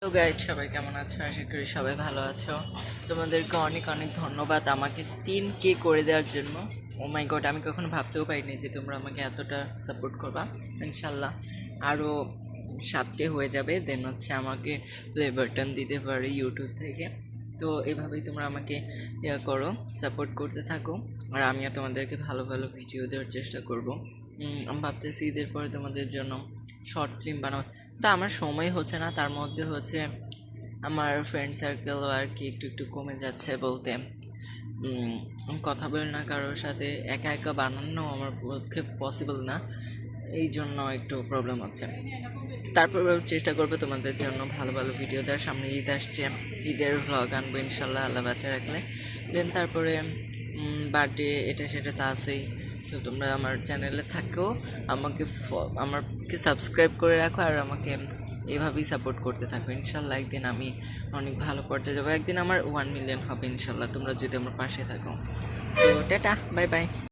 তো গাইজ সবাই কেমন আছো? আশা করি সবাই ভালো আছো। তোমাদেরকে অনেক অনেক ধন্যবাদ আমাকে 3K করে দেওয়ার জন্য। ও মাই গড, আমি কখনো ভাবতেও পারিনি যে তোমরা আমাকে এতটা সাপোর্ট করবা। ইনশাল্লাহ আরও 7K হয়ে যাবে, দেন হচ্ছে আমাকে প্লে বাটন দিতে পারে ইউটিউব থেকে। তো এভাবেই তোমরা আমাকে করো, সাপোর্ট করতে থাকো, আর আমিও তোমাদেরকে ভালো ভালো ভিডিও দেওয়ার চেষ্টা করব। আমি ভাবতেছি ঈদের পরে তোমাদের জন্য শর্ট ফিল্ম বানাবো, তো আমার সময় হচ্ছে না। তার মধ্যে হচ্ছে আমার ফ্রেন্ড সার্কেলও আর কি একটু একটু কমে যাচ্ছে বলতে, আমি কথা বলি না কারোর সাথে, একা একা বানানো আমার পক্ষে পসিবল না, এই জন্য একটু প্রবলেম হচ্ছে। তারপর চেষ্টা করবো তোমাদের জন্য ভালো ভালো ভিডিও দেওয়ার। সামনে ঈদ আসছে, ঈদের ভ্লগ আনবো ইনশাল্লাহ, আল্লাহ বাঁচা রাখলে। দেন তারপরে বার্থডে এটা সেটা তো আছেই। তো তোমরা আমার চ্যানেলে থাকো, আমাকে সাবস্ক্রাইব করে রাখো, আর আমাকে এভাবেই সাপোর্ট করতে থাকো। ইনশাল্লাহ একদিন আমি অনেক ভালো পর্যায়ে যাবো, একদিন আমার 1 মিলিয়ন হবে ইনশাল্লাহ, তোমরা যদি আমার পাশে থাকো। তো টাটা, বাই বাই।